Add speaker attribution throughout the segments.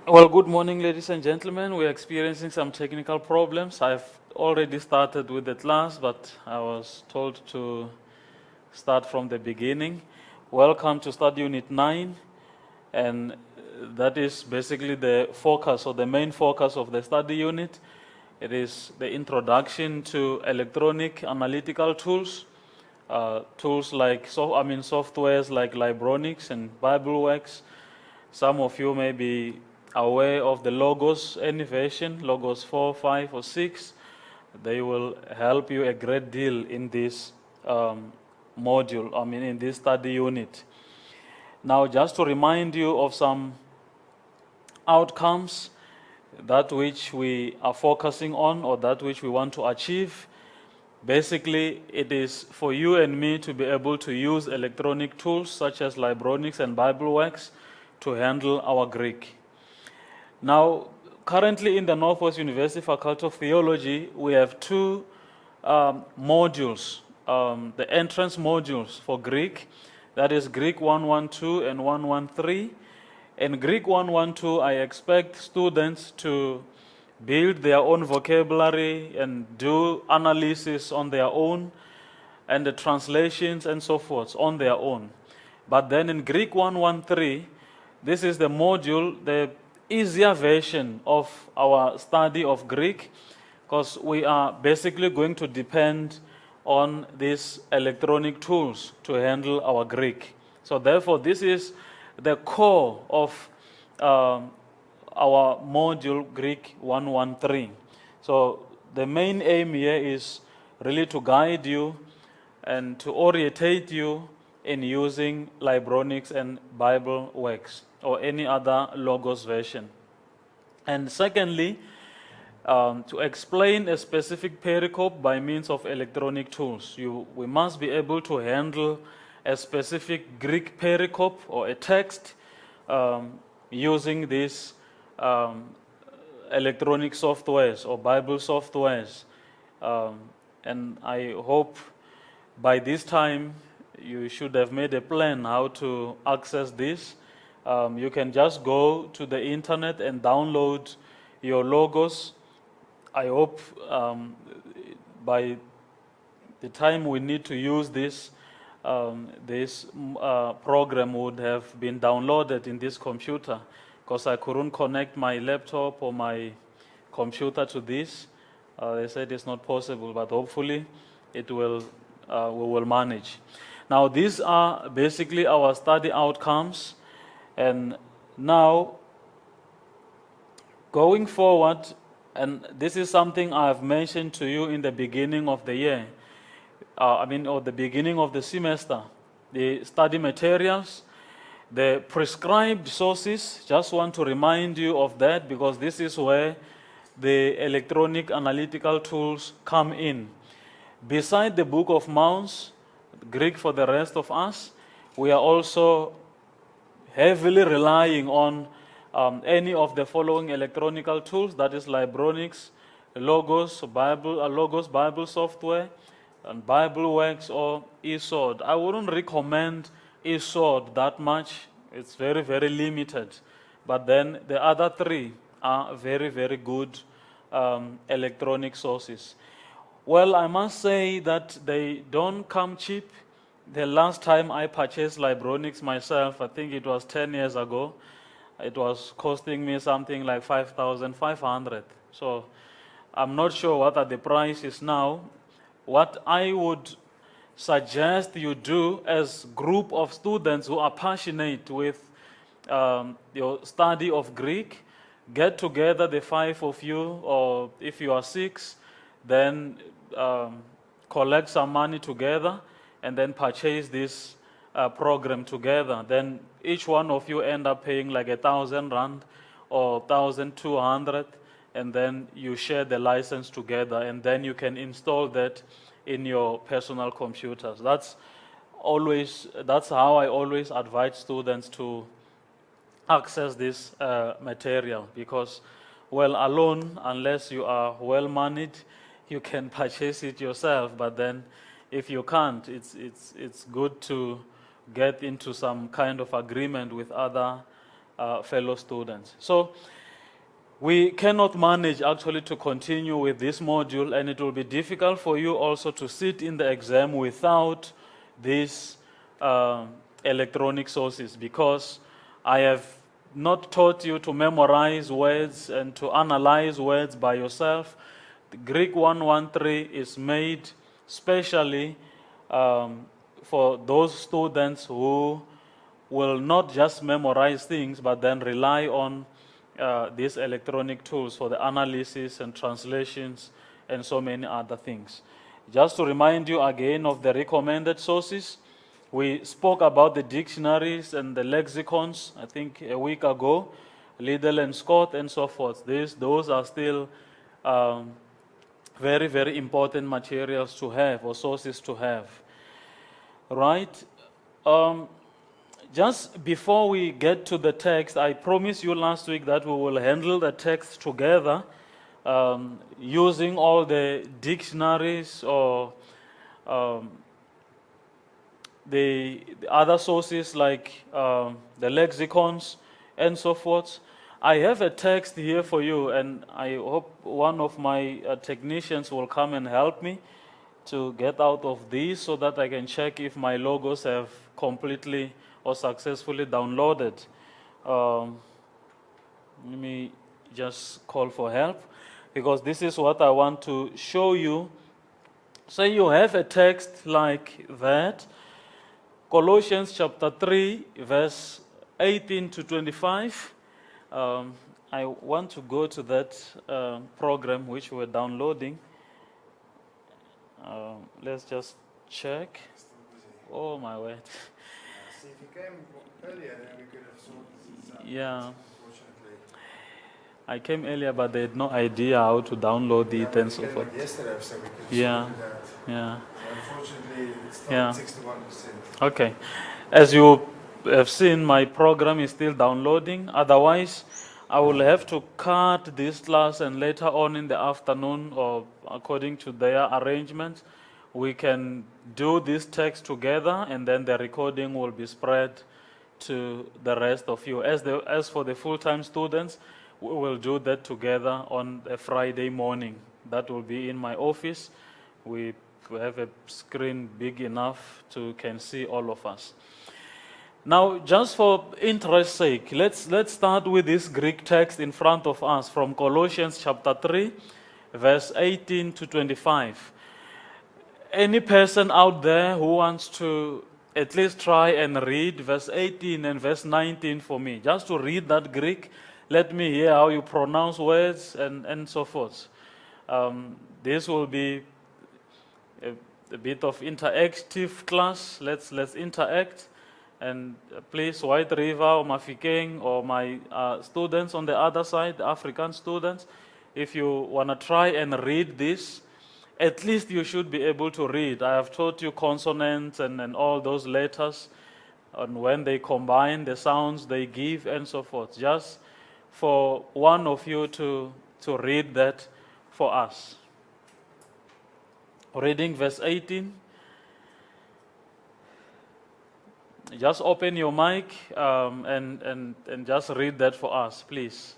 Speaker 1: Well, good morning, ladies and gentlemen. We're experiencing some technical problems. I've already started with the class, but I was told to start from the beginning. Welcome to Study Unit 9, and that is basically the focus or the main focus of the study unit. It is the introduction to electronic analytical tools, tools like softwares like Libronics and BibleWorks. Some of you may be aware of the Logos version, Logos 4, 5, or 6. They will help you a great deal in this in this study unit. Now, just to remind you of some outcomes, that which we are focusing on or that which we want to achieve. Basically, it is for you and me to be able to use electronic tools such as Libronics and BibleWorks to handle our Greek. Now, currently in the Northwest University Faculty of Theology, we have two modules, the entrance modules for Greek, that is Greek 112 and 113. In Greek 112, I expect students to build their own vocabulary and do analysis on their own, and the translations and so forth on their own. But then in Greek 113, this is the module, the easier version of our study of Greek, because we are basically going to depend on these electronic tools to handle our Greek. So therefore, this is the core of our module Greek 113. So the main aim here is really to guide you and to orientate you in using Libronics and BibleWorks or any other Logos version. And secondly, to explain a specific pericope by means of electronic tools, we must be able to handle a specific Greek pericope or a text using these electronic softwares or Bible softwares. And I hope by this time you should have made a plan how to access this. You can just go to the internet and download your Logos. I hope by the time we need to use this, this program would have been downloaded in this computer, because I couldn't connect my laptop or my computer to this. They said it's not possible, but hopefully it will. We will manage. Now, these are basically our study outcomes, and now going forward, and this is something I have mentioned to you in the beginning of the year, or the beginning of the semester, the study materials, the prescribed sources. Just want to remind you of that, because this is where the electronic analytical tools come in. Beside the Book of Mounts, Greek for the rest of us, we are also heavily relying on any of the following electronical tools, that is Libronics, Logos Bible software, and BibleWorks or eSword. I wouldn't recommend eSword that much. It's very, very limited. But then the other three are very, very good electronic sources. Well, I must say that they don't come cheap. The last time I purchased Libronics myself, I think it was 10 years ago, it was costing me something like 5,500. So I'm not sure what the price is now. What I would suggest you do as a group of students who are passionate with your study of Greek, get together, the 5 of you, or if you are 6, then collect some money together and then purchase this program together. Then each one of you end up paying like 1,000 rand or 1,200, and then you share the license together, and then you can install that in your personal computers. That's how I always advise students to access this material, because, well, alone, unless you are well managed, you can purchase it yourself. But then if you can't, it's good to get into some kind of agreement with other fellow students. So we cannot manage actually to continue with this module, and it will be difficult for you also to sit in the exam without these electronic sources, because I have not taught you to memorize words and to analyze words by yourself. The Greek 113 is made specially for those students who will not just memorize things, but then rely on these electronic tools for the analysis and translations and so many other things. Just to remind you again of the recommended sources, we spoke about the dictionaries and the lexicons, I think a week ago, Liddell and Scott and so forth. Those are still very, very important materials to have, or sources to have. Right? Just before we get to the text, I promised you last week that we will handle the text together using all the dictionaries or the other sources like the lexicons and so forth. I have a text here for you, and I hope one of my technicians will come and help me to get out of these so that I can check if my logos have completely or successfully downloaded. Let me just call for help, because this is what I want to show you. Say you have a text like that, Colossians chapter 3, verse 18 to 25. I want to go to that program which we're downloading. Let's just check. Oh my word.
Speaker 2: See, if you came earlier, then we could have sorted this out.
Speaker 1: Yeah.
Speaker 2: Unfortunately.
Speaker 1: I came earlier, but they had no idea how to download it and so forth.
Speaker 2: Yesterday, so we could
Speaker 1: Yeah.
Speaker 2: sort it out.
Speaker 1: Yeah.
Speaker 2: Unfortunately, it's still
Speaker 1: Yeah.
Speaker 2: 61%.
Speaker 1: Okay. As you have seen, my program is still downloading. Otherwise, I will have to cut this class, and later on in the afternoon, or according to their arrangements, we can do this text together, and then the recording will be spread to the rest of you. As for the full-time students, we will do that together on a Friday morning. That will be in my office. We have a screen big enough to can see all of us. Now, just for interest's sake, let's start with this Greek text in front of us from Colossians chapter 3, verse 18 to 25. Any person out there who wants to at least try and read verse 18 and verse 19 for me, just to read that Greek, let me hear how you pronounce words and so forth. This will be a bit of interactive class. Let's interact. And please, White River or Mafikeng or my students on the other side, African students, if you want to try and read this, at least you should be able to read. I have taught you consonants and all those letters, and when they combine, the sounds they give and so forth. Just for one of you to read that for us. Reading verse 18. Just open your mic and just read that for us, please.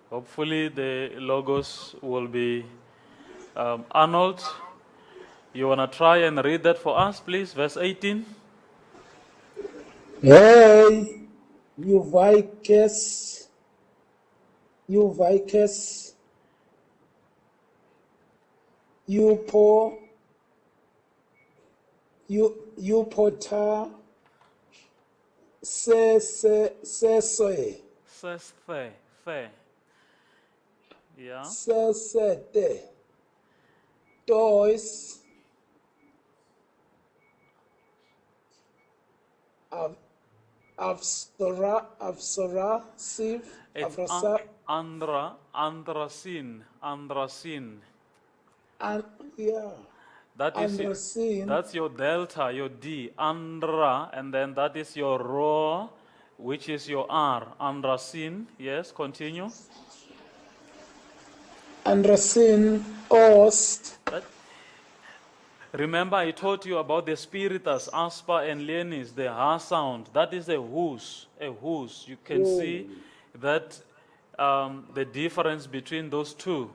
Speaker 1: Hopefully the logos will be Arnold. You want to try and read that for us, please? Verse 18.
Speaker 3: Hey, you Vikes, you poor, you porter, se,
Speaker 1: Says the. Yeah.
Speaker 3: se, de, dois, Avsora, Siv,
Speaker 1: It's
Speaker 3: Avrasa,
Speaker 1: Andrasin.
Speaker 3: and yeah,
Speaker 1: That is
Speaker 3: Andrasin,
Speaker 1: that's your delta, your D, Andra, and then that is your Rho, which is your R, Andrasin. Yes, continue.
Speaker 3: Andrasin, Ost,
Speaker 1: That, Remember, I taught you about the spiritus, aspa and lenis, the ha sound. That is a whoos, a whoos. You can see that the difference between those two.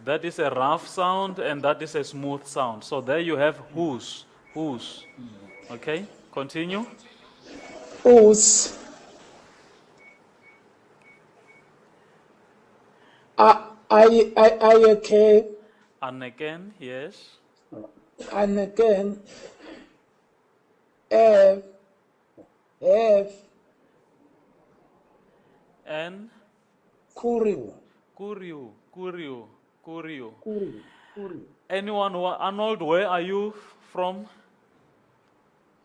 Speaker 1: That is a rough sound and that is a smooth sound. So there you have whoos, whoos. Okay, continue.
Speaker 3: Us. I okay.
Speaker 1: And again, yes.
Speaker 3: And again. Have.
Speaker 1: And
Speaker 3: Kuriu.
Speaker 1: Kuryu, Kuryu, Kuryu.
Speaker 3: Kuriu.
Speaker 1: Anyone who, Arnold, where are you from?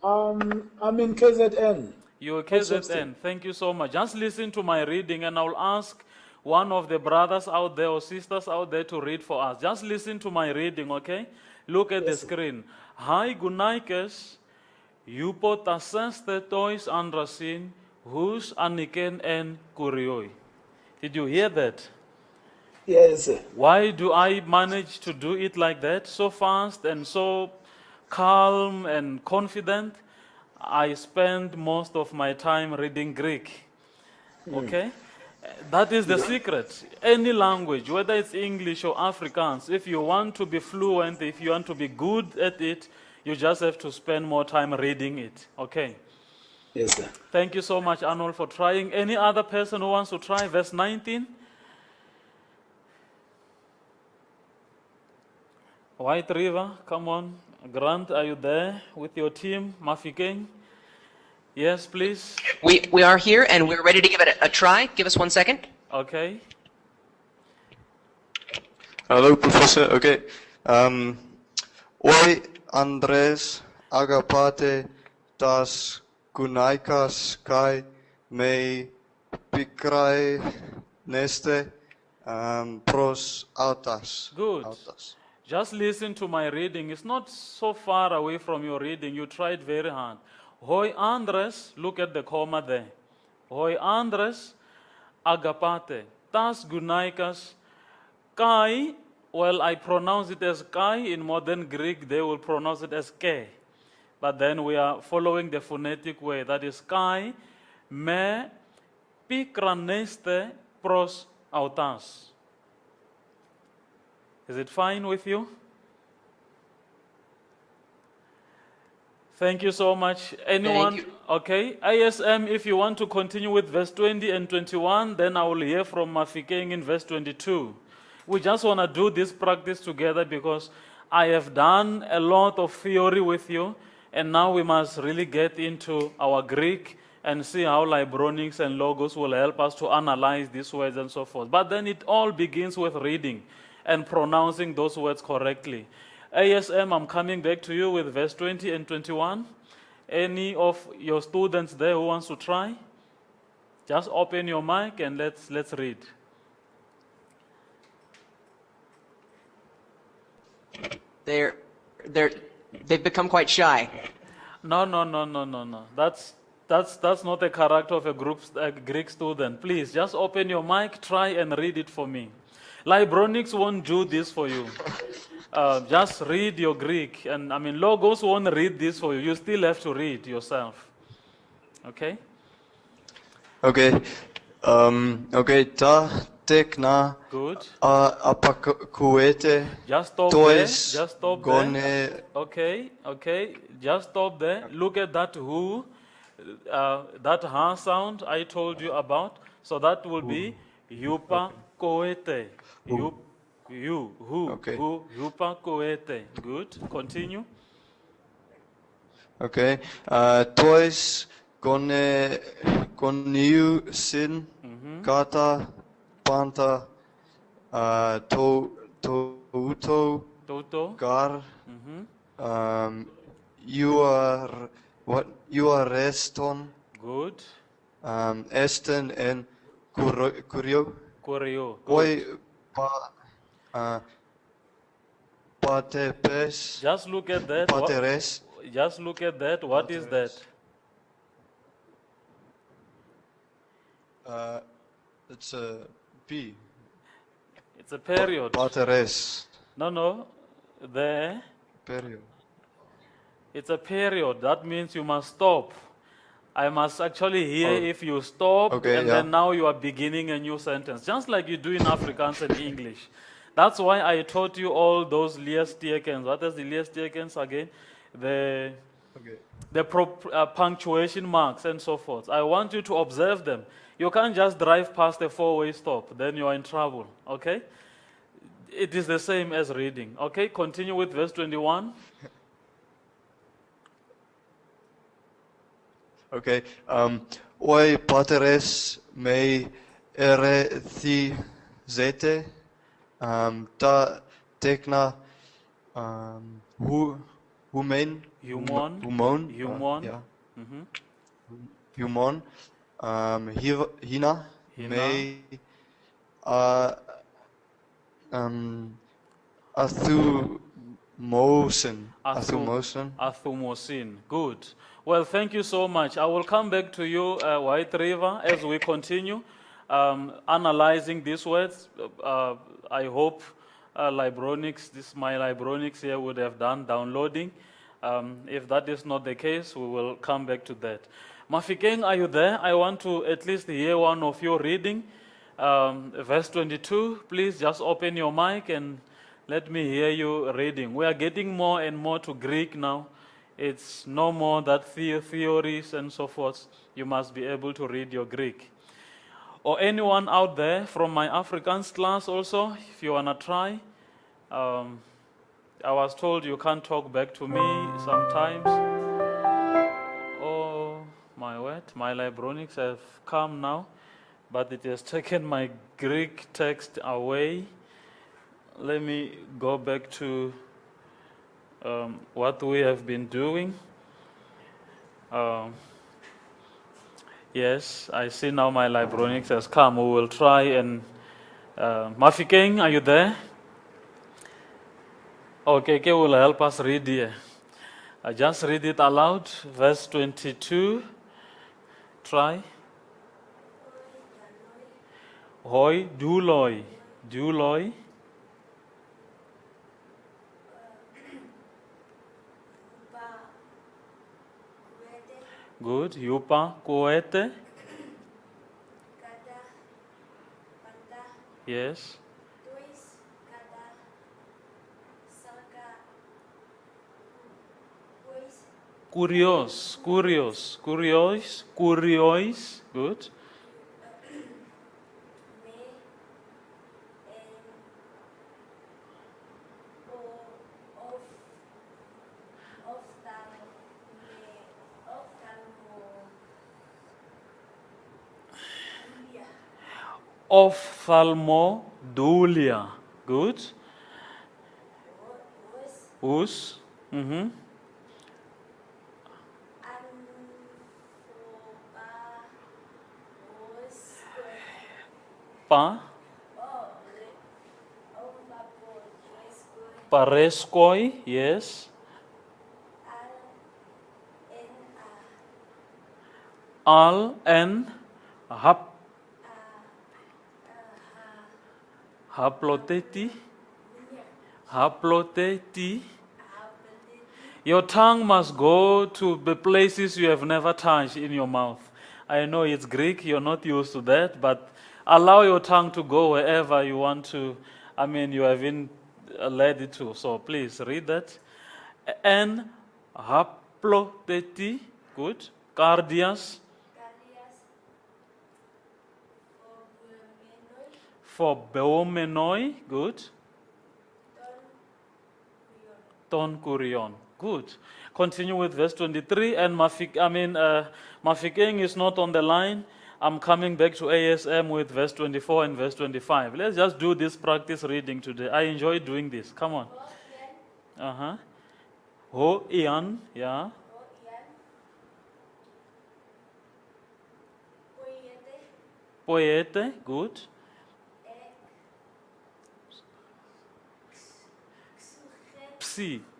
Speaker 3: I'm in KZN.
Speaker 1: You're KZN. Thank you so much. Just listen to my reading and I'll ask one of the brothers out there or sisters out there to read for us. Just listen to my reading, okay? Look at the screen. Hai gunaikes, yupotaseste tois andrasin, hus aniken en kurioi. Did you hear that?
Speaker 3: Yes.
Speaker 1: Why do I manage to do it like that, so fast and so calm and confident? I spend most of my time reading Greek. Okay? That is the secret. Any language, whether it's English or Afrikaans, if you want to be fluent, if you want to be good at it, you just have to spend more time reading it. Okay?
Speaker 3: Yes, sir.
Speaker 1: Thank you so much, Arnold, for trying. Any other person who wants to try verse 19? White River, come on. Grant, are you there with your team? Mafikeng? Yes, please.
Speaker 4: We are here and we're ready to give it a try. Give us 1 second.
Speaker 1: Okay.
Speaker 5: Hello, Professor. Okay. Oi, Andres, agapate, tas kunaikas kai me pikrai neste pros autas.
Speaker 1: Good.
Speaker 5: Autas.
Speaker 1: Just listen to my reading. It's not so far away from your reading. You tried very hard. Hoi Andres, look at the comma there. Hoi Andres, agapate, tas gunaikas, kai, well, I pronounce it as kai. In modern Greek, they will pronounce it as ke. But then we are following the phonetic way. That is kai, me, pikraneste, pros autas. Is it fine with you? Thank you so much. Anyone?
Speaker 4: Thank you.
Speaker 1: Okay. ISM, if you want to continue with verse 20 and 21, then I will hear from Mafikeng in verse 22. We just want to do this practice together because I have done a lot of theory with you, and now we must really get into our Greek and see how Libronics and Logos will help us to analyze these words and so forth. But then it all begins with reading and pronouncing those words correctly. ASM, I'm coming back to you with verse 20 and 21. Any of your students there who wants to try? Just open your mic and let's read.
Speaker 4: They've become quite shy.
Speaker 1: No. That's not the character of a Greek student. Please, just open your mic, try and read it for me. Libronics won't do this for you. Just read your Greek. And I mean, Logos won't read this for you. You still have to read yourself. Okay?
Speaker 5: Okay. Okay. Ta tekna.
Speaker 1: Good.
Speaker 5: Apakuete.
Speaker 1: Just stop there.
Speaker 5: Tois.
Speaker 1: Just stop
Speaker 5: Gone.
Speaker 1: there. Okay. Just stop there. Look at that who, that ha sound I told you about. So that will be yupa koete. Who,
Speaker 5: Okay.
Speaker 1: yupa koete. Good. Continue.
Speaker 5: Okay. Tois goniu sin kata panta uto
Speaker 1: Toto.
Speaker 5: gar you are reston
Speaker 1: Good.
Speaker 5: esten en curio
Speaker 1: Koreo.
Speaker 5: oi patepes
Speaker 1: Just look at that.
Speaker 5: pateres.
Speaker 1: Just look at that. What is that?
Speaker 5: It's a P.
Speaker 1: It's a period.
Speaker 5: Pateres.
Speaker 1: No. There.
Speaker 5: Period.
Speaker 1: It's a period. That means you must stop. I must actually hear
Speaker 5: Oh.
Speaker 1: if you stop,
Speaker 5: Okay,
Speaker 1: and
Speaker 5: yeah.
Speaker 1: then now you are beginning a new sentence, just like you do in Afrikaans and English. That's why I taught you all those leestekens. What is the leestekens again?
Speaker 5: Okay.
Speaker 1: The punctuation marks and so forth. I want you to observe them. You can't just drive past a four-way stop, then you are in trouble, okay? It is the same as reading, okay? Continue with verse 21.
Speaker 5: Okay. Oi pateres mei ere thi zete. Ta tekna humen
Speaker 1: Humon.
Speaker 5: humon
Speaker 1: Humon.
Speaker 5: yeah
Speaker 1: Mhm.
Speaker 5: humon hina
Speaker 1: Hina.
Speaker 5: mei athumosin
Speaker 1: Athumosin. Good. Well, thank you so much. I will come back to you, White River, as we continue analyzing these words. I hope my Libronics here would have done downloading. If that is not the case, we will come back to that. Mafikeng, are you there? I want to at least hear one of you reading. Verse 22, please just open your mic and let me hear you reading. We are getting more and more to Greek now. It's no more that theories and so forth. You must be able to read your Greek. Or anyone out there from my Afrikaans class also, if you want to try. I was told you can't talk back to me sometimes. Oh, my word, my Libronics have come now, but it has taken my Greek text away. Let me go back to what we have been doing. Yes, I see now my Libronics has come. We will try and... Mafikeng, are you there? Okay, Ke will help us read here. I just read it aloud, verse 22. Try. Hoi, duloi. Duloi. Good. Yupa, koete. Yes. Curios. Good. Ophthalmodulia. Good. Us. Mm-hmm. Pa. Pareskoi. Yes. Al and haploteti. Haploteti. Your tongue must go to the places you have never touched in your mouth. I know it's Greek, you're not used to that, but allow your tongue to go wherever you want to. I mean, you have been led it to. So please read that. And haploteti. Good. Cardias. For beomenoi. Good. Ton kurion. Good. Continue with verse 23. And Mafikeng is not on the line. I'm coming back to ASM with verse 24 and verse 25. Let's just do this practice reading today. I enjoy doing this. Come on. Uh-huh. Ho Ian. Yeah. Poete. Good.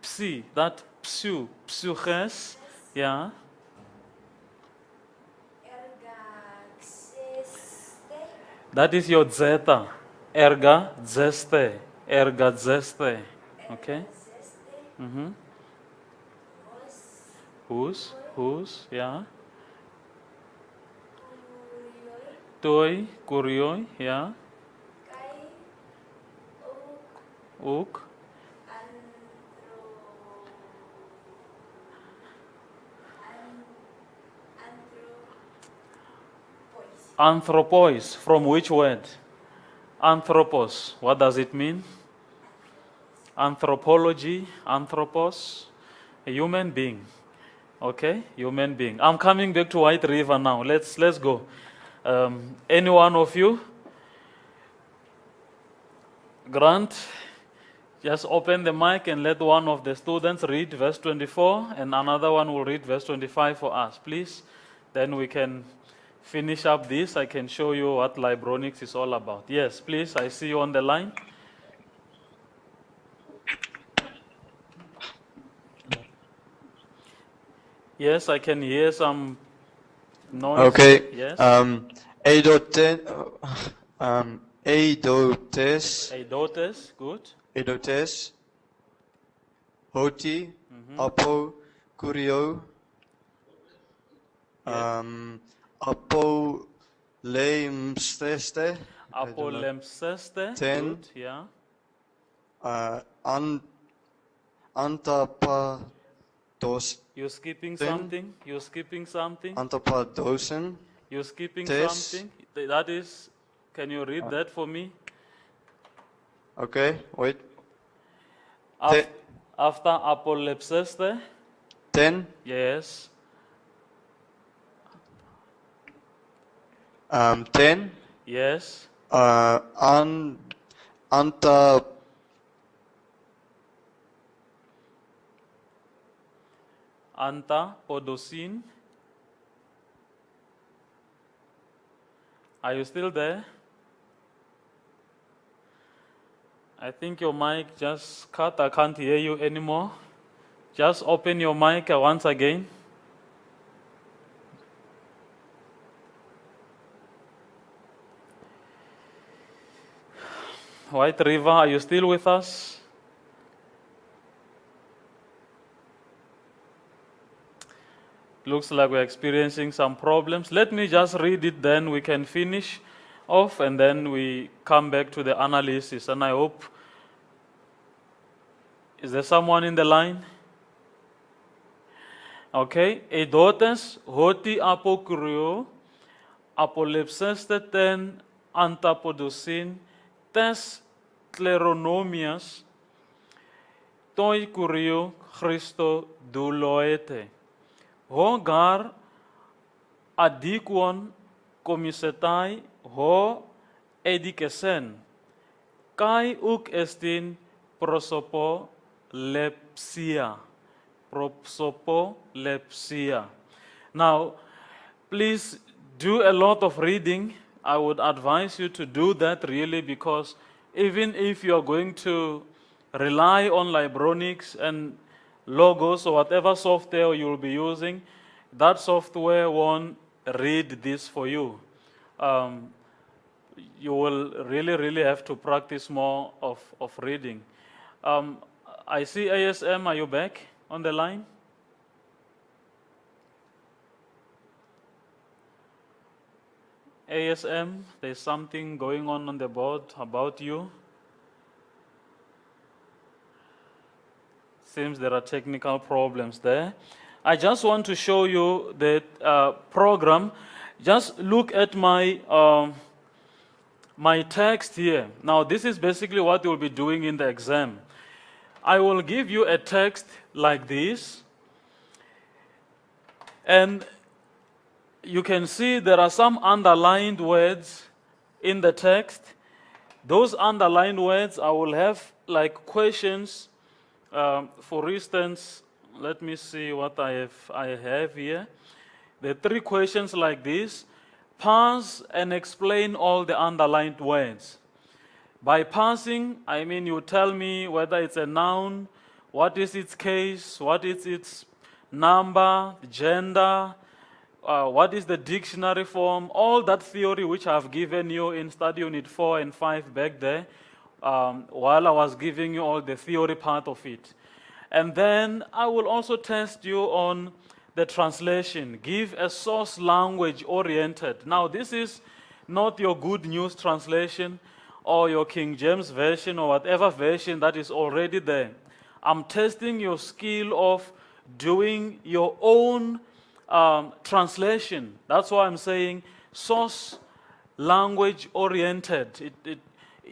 Speaker 1: Psi, that psuches, yeah. That is your zeta, erga zeste, okay. Mm-hmm. whose, yeah. Toi, kurioi, yeah. Uk, anthropos, from which word? Anthropos, what does it mean? Anthropology, anthropos, a human being. Okay, human being. I'm coming back to White River now. Let's go. Any one of you? Grant, just open the mic and let one of the students read verse 24 and another one will read verse 25 for us, please. Then we can finish up this. I can show you what Libronics is all about. Yes, please, I see you on the line. Yes, I can hear some noise.
Speaker 5: Okay.
Speaker 1: Yes.
Speaker 5: Eidotes,
Speaker 1: Eidotes, good.
Speaker 5: Eidotes, Hoti, Apo, Kurio, Apo, Lemsteste,
Speaker 1: Apolempseste,
Speaker 5: Ten.
Speaker 1: good, yeah.
Speaker 5: Antapados,
Speaker 1: You're skipping
Speaker 5: Ten.
Speaker 1: something. You're skipping something.
Speaker 5: Antapadosen,
Speaker 1: You're skipping
Speaker 5: Tes.
Speaker 1: something. That is, can you read that for me?
Speaker 5: okay, wait,
Speaker 1: Af- After apolepseste,
Speaker 5: 10,
Speaker 1: yes.
Speaker 5: 10,
Speaker 1: Yes.
Speaker 5: Anta,
Speaker 1: Anta podosin. Are you still there? I think your mic just cut. I can't hear you anymore. Just open your mic once again. White River, are you still with us? Looks like we're experiencing some problems. Let me just read it, then we can finish off and then we come back to the analysis. And I hope, is there someone in the line? Okay, Eidotes, hoti apokrio, apolepseste ten antapodosin, tes kleronomias, toi kurio Christo douloete. Hogar adikwon komisetai ho edikesen, kai uk estin prosopo lepsia. Prosopolepsia. Now, please do a lot of reading. I would advise you to do that really, because even if you're going to rely on Libronics and Logos or whatever software you'll be using, that software won't read this for you. You will really have to practice more of reading. I see ASM, are you back on the line? ASM, there's something going on the board about you. Seems there are technical problems there. I just want to show you the program. Just look at my my text here. Now, this is basically what you'll be doing in the exam. I will give you a text like this, and you can see there are some underlined words in the text. Those underlined words, I will have like questions. For instance, let me see what I have here. There are 3 questions like this. Parse and explain all the underlined words. By parsing, I mean you tell me whether it's a noun, what is its case, what is its number, gender, what is the dictionary form, all that theory which I've given you in study unit 4 and 5 back there, while I was giving you all the theory part of it. And then I will also test you on the translation. Give a source language oriented. Now, this is not your Good News translation or your King James version or whatever version that is already there. I'm testing your skill of doing your own translation. That's why I'm saying source language oriented.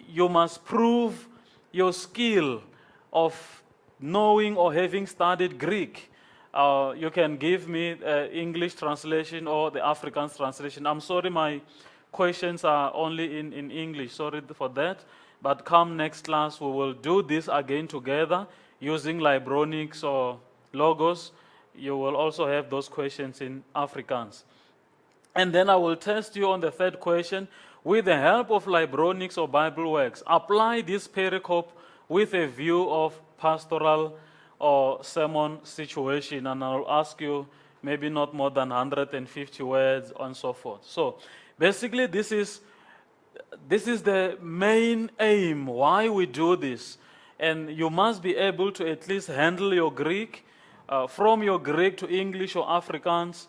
Speaker 1: You must prove your skill of knowing or having studied Greek. You can give me English translation or the Afrikaans translation. I'm sorry, my questions are only in English. Sorry for that. But come next class, we will do this again together using Libronics or Logos. You will also have those questions in Afrikaans. And then I will test you on the third question with the help of Libronics or Bible Works. Apply this pericope with a view of pastoral or sermon situation, and I'll ask you maybe not more than 150 words and so forth. So basically this is the main aim why we do this. And you must be able to at least handle your Greek, from your Greek to English or Afrikaans,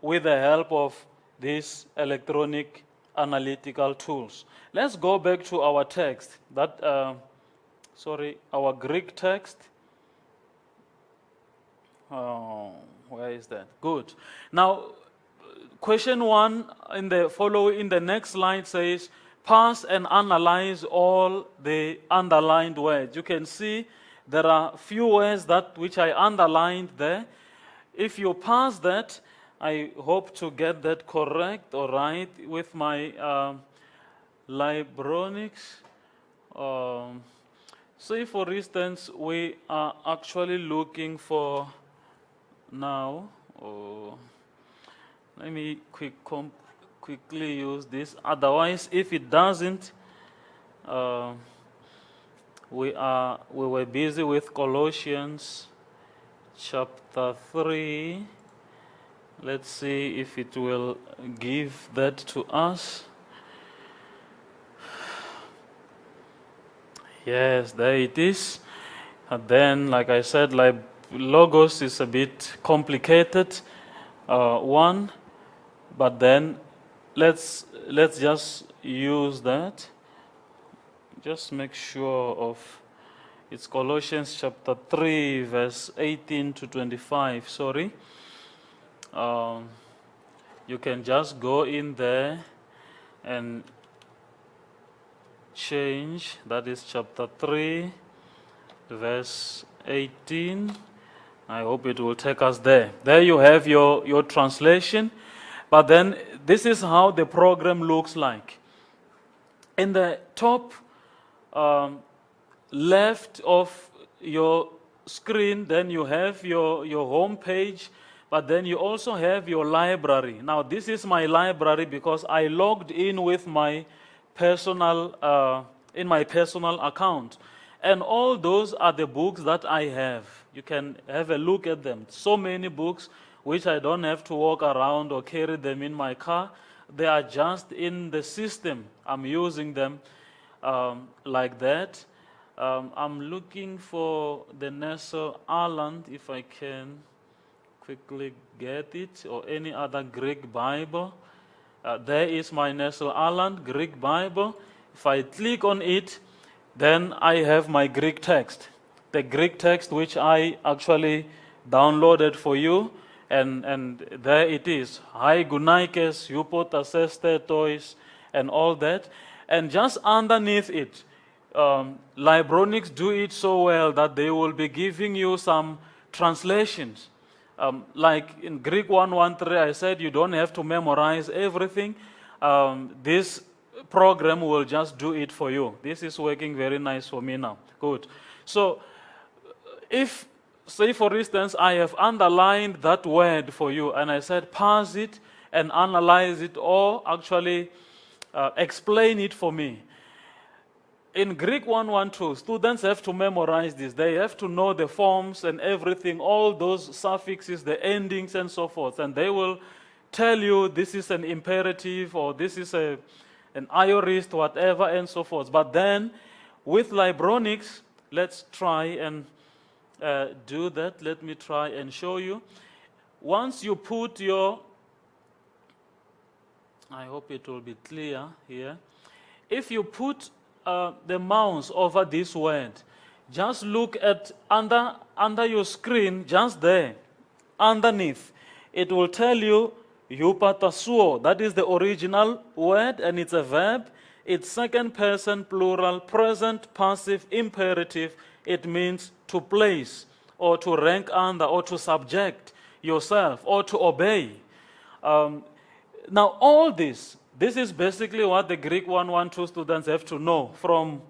Speaker 1: with the help of these electronic analytical tools. Let's go back to our text, our Greek text. Where is that? Good. Now, question 1 in the next slide says, pass and analyze all the underlined words. You can see there are few words which I underlined there. If you pass that, I hope to get that correct or right with my Libronics. Say for instance, we are actually looking for now, let me quickly use this. Otherwise, if it doesn't, we were busy with Colossians chapter 3. Let's see if it will give that to us. Yes, there it is. And then, like I said, Logos is a bit complicated one, but then let's just use that. Just make sure of it's Colossians chapter 3 verse 18 to 25. Sorry. You can just go in there and change. That is chapter 3 verse 18. I hope it will take us there. There you have your translation. But then this is how the program looks like. In the top left of your screen, then you have your home page, but then you also have your library. Now this is my library because I logged in with my personal account. And all those are the books that I have. You can have a look at them. So many books which I don't have to walk around or carry them in my car. They are just in the system. I'm using them like that. I'm looking for the Nestle Aland, if I can quickly get it, or any other Greek Bible. There is my Nestle Aland Greek Bible. If I click on it, then I have my Greek text. The Greek text which I actually downloaded for you, and there it is. Hi Gunaikes, Yupotaseste toys, and all that. And just underneath it, Libronics do it so well that they will be giving you some translations. Like in Greek 113, I said you don't have to memorize everything. This program will just do it for you. This is working very nice for me now. Good. So if, say for instance, I have underlined that word for you and I said parse it and analyze it, or actually explain it for me. In Greek 112, students have to memorize this. They have to know the forms and everything, all those suffixes, the endings and so forth. And they will tell you this is an imperative or this is an aorist, whatever, and so forth. But then with Libronics, let's try and do that. Let me try and show you. once you put your, I hope it will be clear here. If you put the mouse over this word, just look at under your screen, just there, underneath. It will tell you eupatasuo. That is the original word, and it's a verb. It's second person plural, present passive imperative. It means to place or to rank under or to subject yourself or to obey. Now, all this is basically what the Greek 112 students have to know from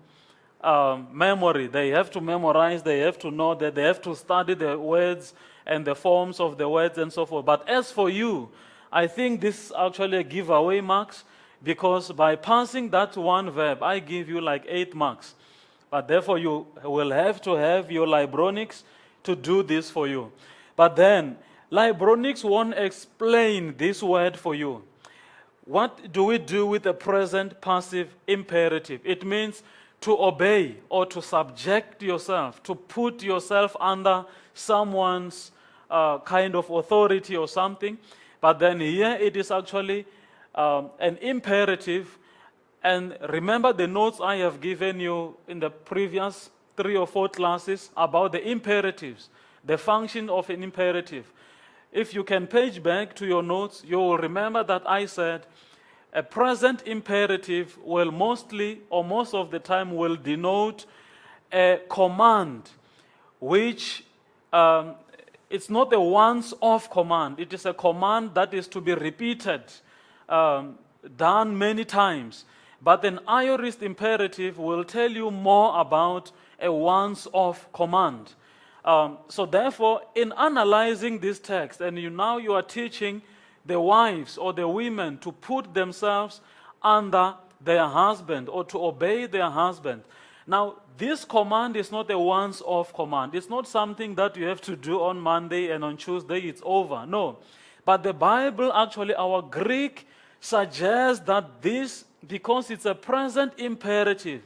Speaker 1: memory. They have to memorize, they have to know that, they have to study the words and the forms of the words and so forth. But as for you, I think this is actually a giveaway marks, because by passing that one verb, I give you like 8 marks. But therefore, you will have to have your Libronics to do this for you. But then, Libronics won't explain this word for you. What do we do with the present passive imperative? It means to obey or to subject yourself, to put yourself under someone's kind of authority or something. But then here it is actually an imperative. And remember the notes I have given you in the previous 3 or 4 classes about the imperatives, the function of an imperative. If you can page back to your notes, you will remember that I said a present imperative will mostly or most of the time will denote a command which it's not a once-off command. It is a command that is to be repeated, done many times. But an aorist imperative will tell you more about a once-off command. So therefore, in analyzing this text, and now you are teaching the wives or the women to put themselves under their husband or to obey their husband. Now, this command is not a once-off command. It's not something that you have to do on Monday and on Tuesday it's over. No. But the Bible, actually, our Greek suggests that this, because it's a present imperative,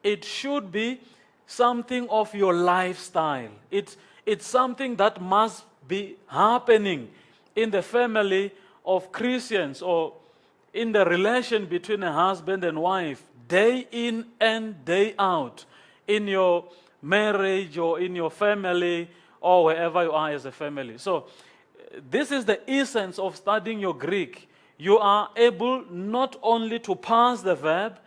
Speaker 1: it should be something of your lifestyle. It's something that must be happening in the family of Christians or in the relation between a husband and wife, day in and day out, in your marriage or in your family or wherever you are as a family. So this is the essence of studying your Greek. You are able not only to pass the verb,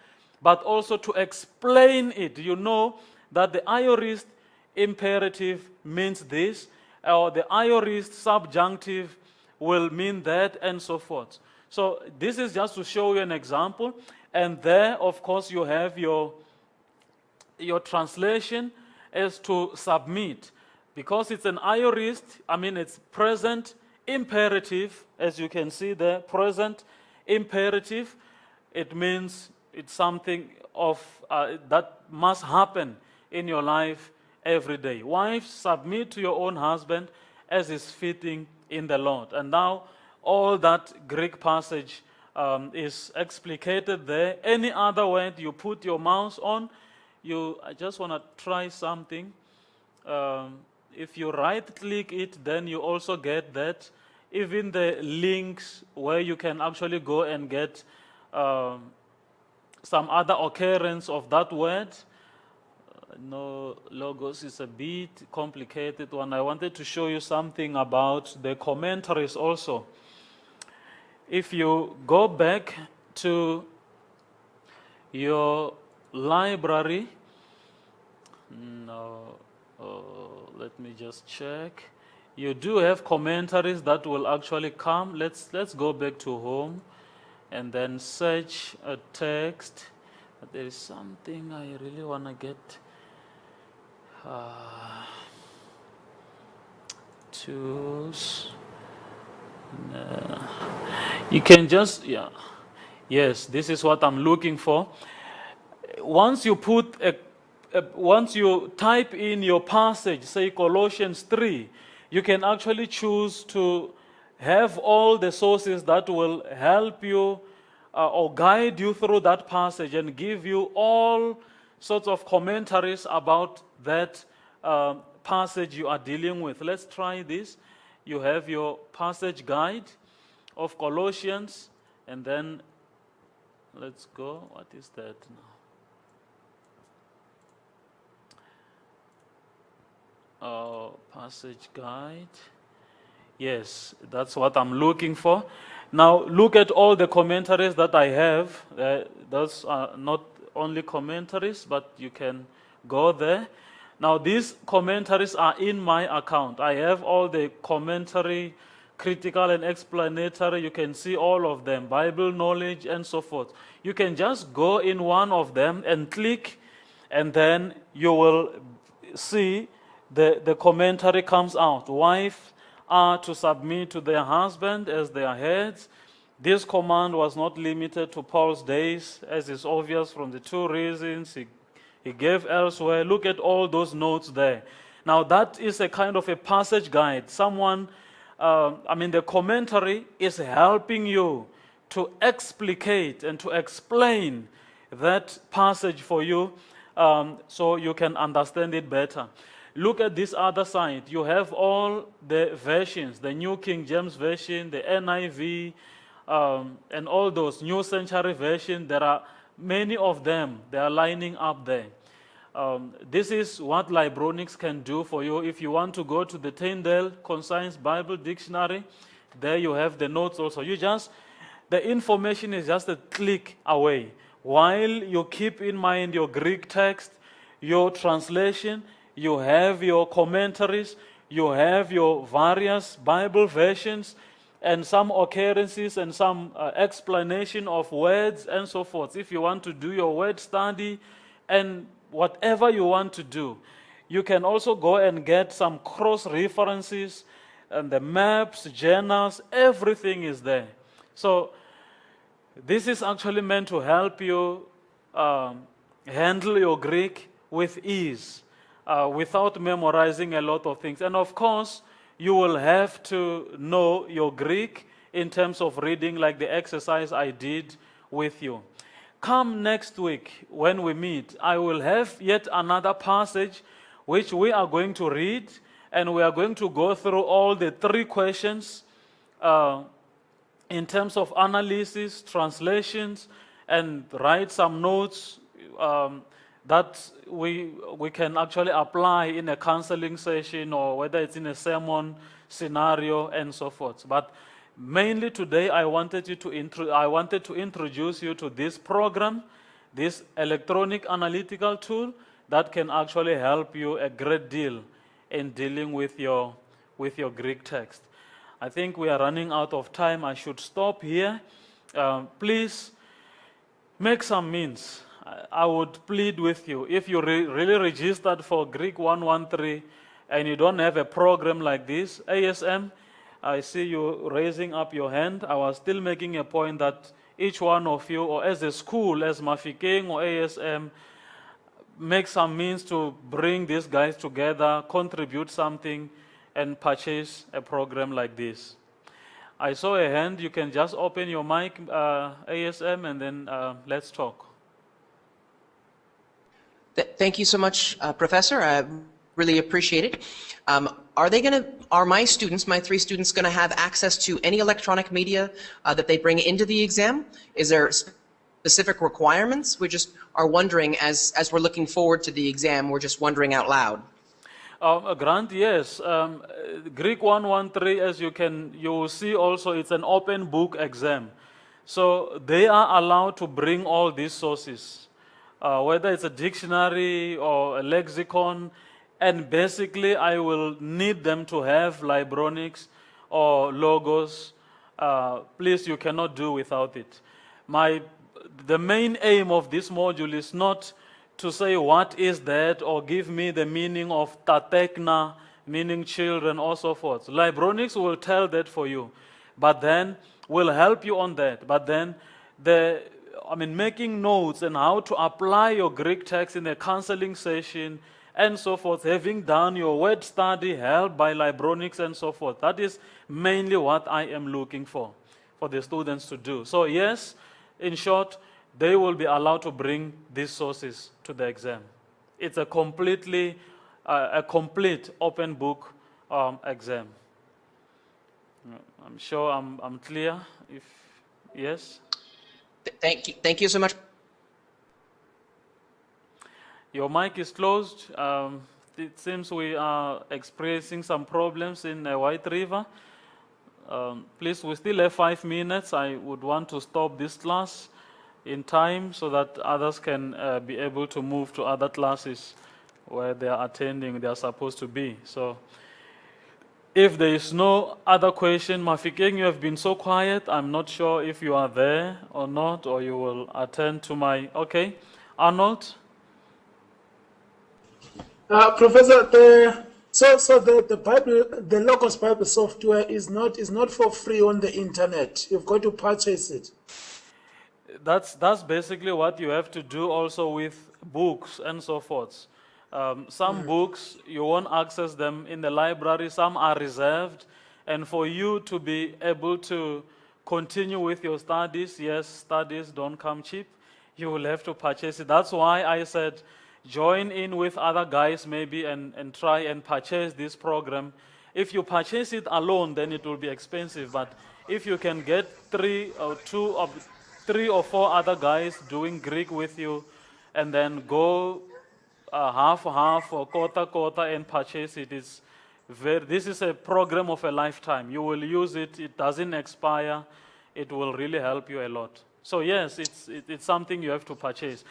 Speaker 1: but also to explain it. You know that the aorist imperative means this, or the aorist subjunctive will mean that, and so forth. So this is just to show you an example. And there, of course, you have your translation as to submit. Because it's an aorist, it's present imperative, as you can see there, present imperative. It means it's something of that must happen in your life every day. Wives, submit to your own husband as is fitting in the Lord. And now all that Greek passage is explicated there. Any other word you put your mouse on, I just want to try something. If you right-click it, then you also get that. Even the links where you can actually go and get some other occurrence of that word. No, logos is a bit complicated one. I wanted to show you something about the commentaries also. If you go back to your library, let me just check. You do have commentaries that will actually come. Let's go back to home and then search a text. But there is something I really want to get. Tools. You can just, yes, this is what I'm looking for. Once you put once you type in your passage, say Colossians 3, you can actually choose to have all the sources that will help you or guide you through that passage and give you all sorts of commentaries about that passage you are dealing with. Let's try this. you have your passage guide of Colossians, and then let's go. What is that now? Passage guide. Yes, that's what I'm looking for. Now, look at all the commentaries that I have. Those are not only commentaries, but you can go there. Now, these commentaries are in my account. I have all the commentary, critical and explanatory. You can see all of them, Bible knowledge and so forth. You can just go in one of them and click, and then you will see the commentary comes out. Wife are to submit to their husband as their heads. This command was not limited to Paul's days, as is obvious from the two reasons he gave elsewhere. Look at all those notes there. Now that is a kind of a passage guide. The commentary is helping you to explicate and to explain that passage for you, so you can understand it better. Look at this other side. You have all the versions, the New King James Version, the NIV, and all those New Century Version. There are many of them. They are lining up there. This is what Libronics can do for you. If you want to go to the Tyndale Concise Bible Dictionary, there you have the notes also. The information is just a click away. While you keep in mind your Greek text, your translation, you have your commentaries, you have your various Bible versions, and some occurrences and some explanation of words and so forth. If you want to do your word study and whatever you want to do, you can also go and get some cross references and the maps, journals, everything is there. So this is actually meant to help you handle your Greek with ease. Without memorizing a lot of things. And of course, you will have to know your Greek in terms of reading, like the exercise I did with you. Come next week when we meet, I will have yet another passage which we are going to read, and we are going to go through all the 3 questions in terms of analysis, translations, and write some notes that we can actually apply in a counseling session, or whether it's in a sermon scenario and so forth. But mainly today, I wanted to introduce you to this program, this electronic analytical tool that can actually help you a great deal in dealing with your Greek text. I think we are running out of time. I should stop here. Please make some means. I would plead with you, if you really registered for Greek 113 and you don't have a program like this, ASM, I see you raising up your hand. I was still making a point that each one of you, or as a school, as Mafikeng or ASM, make some means to bring these guys together, contribute something, and purchase a program like this. I saw a hand. You can just open your mic, ASM, and then let's talk.
Speaker 4: Thank you so much, Professor. I really appreciate it. Are my students, my 3 students, going to have access to any electronic media that they bring into the exam? Is there specific requirements? We just are wondering, as we're looking forward to the exam, we're just wondering out loud.
Speaker 1: Grant, yes. Greek 113, as you will see also, it's an open book exam. So they are allowed to bring all these sources. Whether it's a dictionary or a lexicon, and basically I will need them to have Libronics or logos. Please, you cannot do without it. The main aim of this module is not to say what is that or give me the meaning of tatekna, meaning children, or so forth. Libronics will tell that for you, but then will help you on that. But then making notes and how to apply your Greek text in a counseling session and so forth, having done your word study, helped by Libronics and so forth. That is mainly what I am looking for the students to do. So yes, in short, they will be allowed to bring these sources to the exam. It's a complete open book exam. I'm sure I'm clear. If yes,
Speaker 4: Thank you so much.
Speaker 1: your mic is closed. It seems we are experiencing some problems in White River. Please, we still have 5 minutes. I would want to stop this class in time so that others can be able to move to other classes where they are attending, they are supposed to be. So if there is no other question, Mafikeng, you have been so quiet. I'm not sure if you are there or not, or you will attend to my, okay. Arnold?
Speaker 3: Professor, the Bible, the Logos Bible software is not for free on the internet. You've got to purchase it.
Speaker 1: That's basically what you have to do also with books and so forth. Some books, you won't access them in the library, some are reserved. And for you to be able to continue with your studies, yes, studies don't come cheap, you will have to purchase it. That's why I said join in with other guys maybe and try and purchase this program. If you purchase it alone, then it will be expensive. But if you can get 3 or 4 other guys doing Greek with you, and then go half or quarter and purchase it, this is a program of a lifetime. You will use it, it doesn't expire, it will really help you a lot. So yes, it's something you have to purchase.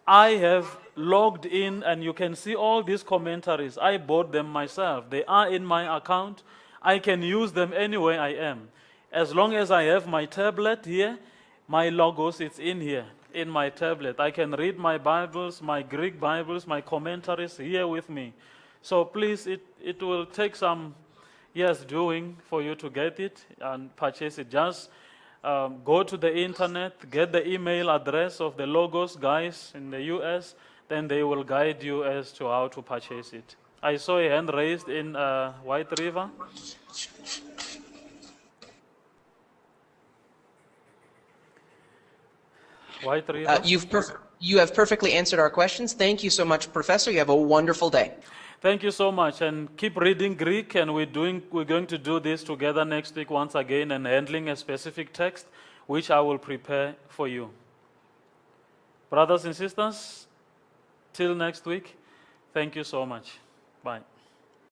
Speaker 1: I have logged in and you can see all these commentaries. I bought them myself. They are in my account. I can use them anywhere I am. As long as I have my tablet here, my logos, it's in here, in my tablet. I can read my Bibles, my Greek Bibles, my commentaries here with me. So please, it will take some years doing for you to get it and purchase it. Just go to the internet, get the email address of the Logos guys in the US, then they will guide you as to how to purchase it. I saw a hand raised in White River. White River.
Speaker 4: You have perfectly answered our questions. Thank you so much, Professor. You have a wonderful day.
Speaker 1: Thank you so much, and keep reading Greek, and we're going to do this together next week once again and handling a specific text, which I will prepare for you. Brothers and sisters, till next week, thank you so much. Bye.